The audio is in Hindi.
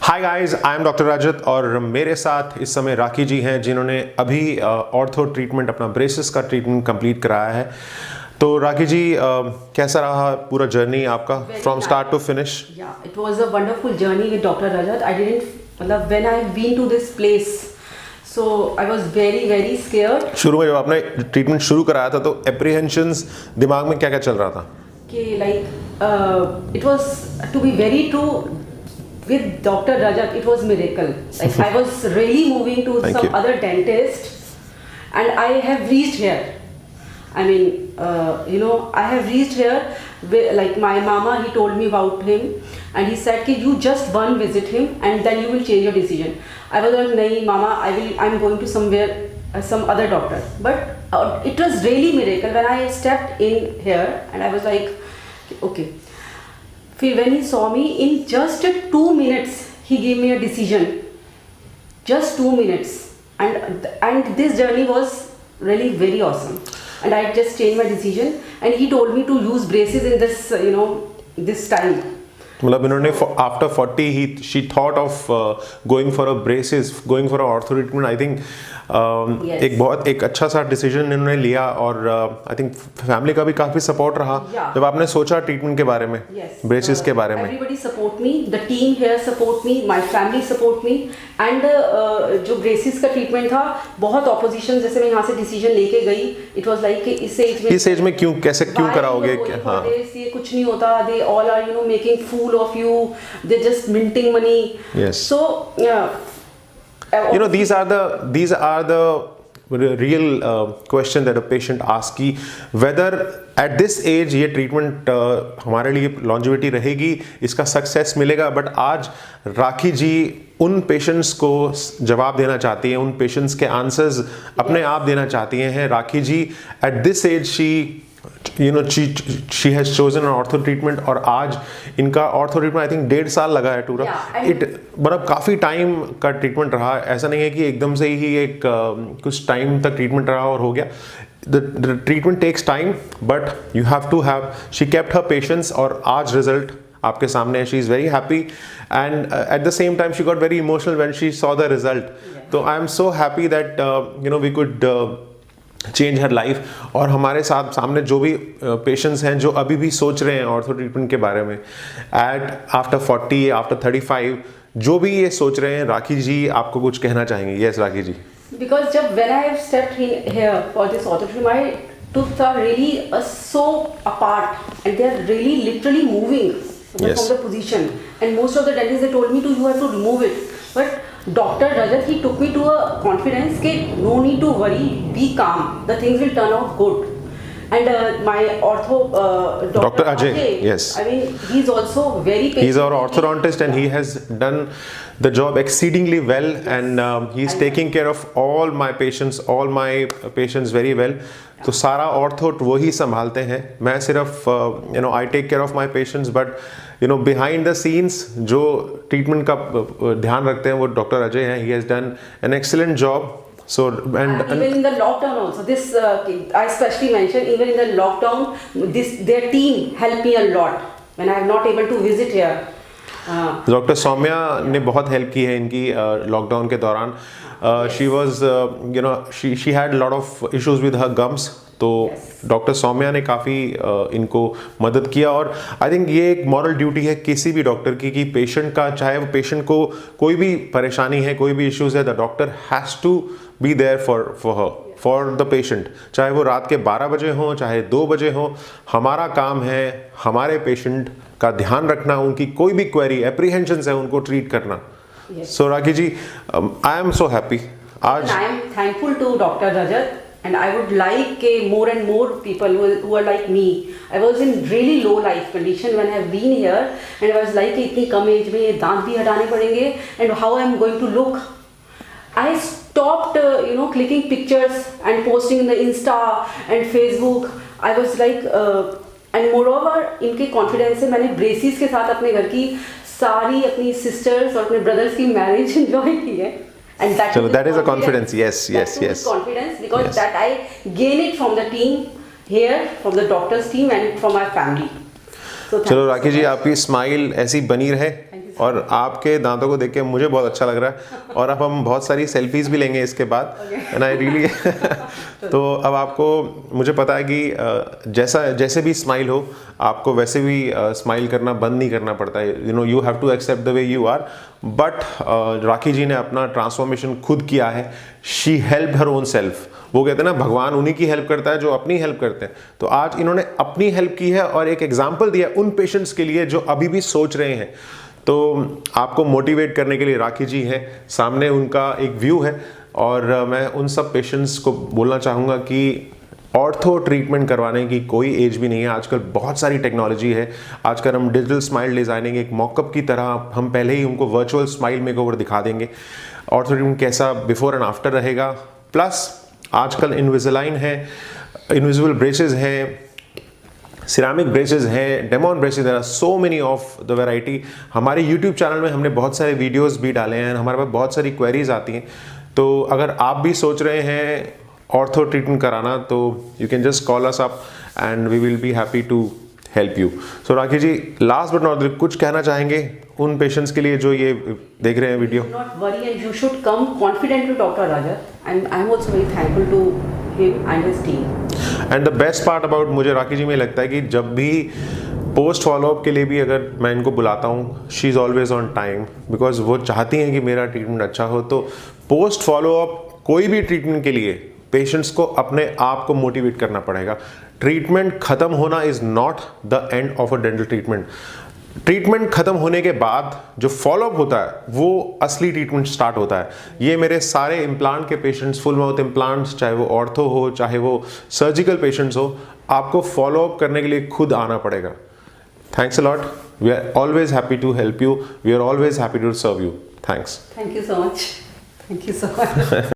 Hi guys, I am doctor Rajat और मेरे साथ इस समय राखी जी हैं जिन्होंने अभी ऑर्थो ट्रीटमेंट अपना ब्रेसेस का ट्रीटमेंट कंप्लीट कराया है। तो राखी जी, कैसा रहा पूरा जर्नी आपका from start to finish? Yeah, it was a wonderful journey with Dr. Rajat. I didn't, मतलब when I been to this place, so I was very scared. शुरू में जब आपने ट्रीटमेंट शुरू कराया था तो एप्रीहेंशंस दिमाग में क्या क्या चल रहा था? कि like it was to be very true with Dr. Rajat, it was miracle. Like I was really moving to Thank some you. other dentist, and I have reached here. I mean, I have reached here. Like my mama, he told me about him, and he said, "Ki you just one visit him, and then you will change your decision." I was like, "Nahi, mama, I'm going to somewhere, some other doctor." But it was really miracle when I stepped in here, and I was like, "Okay." Then when he saw me, in just 2 minutes, he gave me a decision. Just 2 minutes, and this journey was really very awesome. And I just changed my decision, and he told me to use braces in this, this time. मतलब इन्होंने after 40 she thought of going for a braces, going for a ortho treatment. I think Yes. एक अच्छा सा डिसीजन इन्होंने लिया और आई थिंक फैमिली का भी काफी सपोर्ट रहा जब आपने सोचा ट्रीटमेंट के बारे में, ब्रेसेस के बारे में। Everybody support me, the team here support me, my family support me, and जो ब्रेसेस का ट्रीटमेंट था, बहुत ऑपोजिशन, जैसे मैं यहाँ से डिसीजन लेके गई, it was like कि इस एज में क्यों कराओगे? हाँ, ये कुछ नहीं होता, they all are making fool of you, they just minting money. Yes. So these are the real question that a patient asks कि whether at this age ये ट्रीटमेंट हमारे लिए लॉन्जिविटी रहेगी, इसका सक्सेस मिलेगा। बट आज राखी जी उन पेशेंट्स को जवाब देना चाहती हैं, उन पेशेंट्स के आंसर्स अपने आप देना चाहती हैं। Rakhi ji at this age she has chosen an ortho treatment और आज इनका ऑर्थो ट्रीटमेंट आई थिंक 1.5 साल लगा है टूरा। मतलब काफ़ी टाइम का ट्रीटमेंट रहा, ऐसा नहीं है कि एकदम से ही एक कुछ टाइम तक ट्रीटमेंट रहा और हो गया। The treatment takes time, but you have to have, she kept her patience और आज रिजल्ट आपके सामने है। She is very happy and at the same time she got very emotional when she saw the result. तो I am so happy that we could change her life. और हमारे साथ सामने जो भी पेशेंट्स हैं जो अभी भी सोच रहे हैं ऑर्थो ट्रीटमेंट के बारे में, आफ्टर 40, आफ्टर 35, जो भी ये सोच रहे हैं, राखी जी आपको कुछ कहना चाहेंगे? Yes Rakhi ji. Because when I have stepped in here for this ortho treatment, my teeth are really so apart, and they are really literally moving from the position. And most of the dentists, they told me you have to remove it. But Dr. Rajat, he took me to a confidence that no need to worry, be calm, the things will turn out good. And my ortho Dr. Ajay, yes, I mean he's also very patient. He's our orthodontist and he has done the job exceedingly well, and he's taking care of all my patients very well. तो सारा ऑर्थो वही संभालते हैं, मैं सिर्फ I take care of my patients, but behind the scenes जो ट्रीटमेंट का ध्यान रखते हैं वो डॉक्टर अजय हैं। He has done an excellent job. So and even in the lockdown also, this I especially mentioned, even in the lockdown, their team helped me a lot when I am not able to visit here. Doctor Saumya ने बहुत हेल्प की है इनकी लॉकडाउन के दौरान। She was she had lot of issues with her gums, तो डॉक्टर सौम्या ने काफ़ी इनको मदद किया। और आई थिंक ये एक मॉरल ड्यूटी है किसी भी डॉक्टर की कि पेशेंट का, चाहे वो पेशेंट को कोई भी परेशानी है, कोई भी इश्यूज है, the doctor has to be there for the patient. चाहे वो रात के 12 बजे हों, चाहे 2 बजे हों, हमारा काम है हमारे पेशेंट का ध्यान रखना, उनकी कोई भी क्वेरी, एप्रीहेंशंस है, उनको ट्रीट करना। सो राखी जी, आई एम सो हैप्पी आज। I am thankful to Dr. Rajat, and I would like more and more people who are like me. I was in really low life condition when I have been here, and I was like इतनी कम एज में ये दांत भी हटाने पड़ेंगे, and how I am going to look. I stopped clicking pictures and posting in the Insta and Facebook. I was like and moreover इनके कॉन्फिडेंस से मैंने ब्रेसिस के साथ अपने घर की सारी अपनी सिस्टर्स और अपने ब्रदर्स की मैरिज एंजॉय की है। And that is a confidence. Yes. Confidence, because that I gain it from the team here, from the doctor's team and from my family. So चलो राखी जी, आपकी स्माइल ऐसी बनी रहे। Thank you और आपके दांतों को देख के मुझे बहुत अच्छा लग रहा है, और अब हम बहुत सारी सेल्फीज भी लेंगे इसके बाद, एंड आई रियली तो अब आपको, मुझे पता है कि जैसे भी स्माइल हो आपको वैसे भी स्माइल करना बंद नहीं करना पड़ता है, you have to accept the way you are, but Rakhi ji ने अपना ट्रांसफॉर्मेशन खुद किया है, she help her own self. वो कहते हैं ना, भगवान उन्हीं की हेल्प करता है जो अपनी हेल्प करते हैं, तो आज इन्होंने अपनी हेल्प की है और एक एग्जाम्पल दिया उन पेशेंट्स के लिए जो अभी भी सोच रहे हैं। तो आपको मोटिवेट करने के लिए राखी जी हैं, सामने उनका एक व्यू है, और मैं उन सब पेशेंट्स को बोलना चाहूँगा कि ऑर्थो ट्रीटमेंट करवाने की कोई एज भी नहीं है। आजकल बहुत सारी टेक्नोलॉजी है, आजकल हम डिजिटल स्माइल डिज़ाइनिंग एक मॉकअप की तरह हम पहले ही उनको वर्चुअल स्माइल मेकओवर दिखा देंगे, ऑर्थो ट्रीटमेंट कैसा बिफोर एंड आफ्टर रहेगा। प्लस आजकल इनविजिलाइन है, इनविजिबल ब्रेसेस हैं, सिरामिक ब्रेसेस हैं, Damon braces, there are so many of the variety. हमारे यूट्यूब चैनल में हमने बहुत सारे वीडियोस भी डाले हैं, हमारे पास बहुत सारी क्वेरीज आती हैं, तो अगर आप भी सोच रहे हैं ऑर्थो ट्रीटमेंट कराना तो you can just call us up and we will be happy to help you. So Rakhi ji, last but not least, कुछ कहना चाहेंगे उन पेशेंट्स के लिए जो ये देख रहे हैं video? Not worry and you should come confident to Dr. Raja, and I'm also very thankful to him and his team. And the best part about, मुझे राखी जी में लगता है कि जब भी पोस्ट फॉलोअप के लिए भी अगर मैं इनको बुलाता हूँ, she is always on time, because वो चाहती हैं कि मेरा ट्रीटमेंट अच्छा हो। तो पोस्ट फॉलोअप कोई भी ट्रीटमेंट के लिए पेशेंट्स को अपने आप को मोटिवेट करना पड़ेगा। ट्रीटमेंट खत्म होना is not the end of a dental treatment. Treatment खत्म होने के बाद जो फॉलोअप होता है वो असली ट्रीटमेंट स्टार्ट होता है। ये मेरे सारे इम्प्लांट के पेशेंट्स, फुल माउथ इम्प्लांट्स, चाहे वो ऑर्थो हो चाहे वो सर्जिकल पेशेंट्स हो, आपको फॉलोअप करने के लिए खुद आना पड़ेगा। Thanks a lot, we are always happy to help you, we are always happy to serve you. Thanks. Thank you so much. Thank you so much.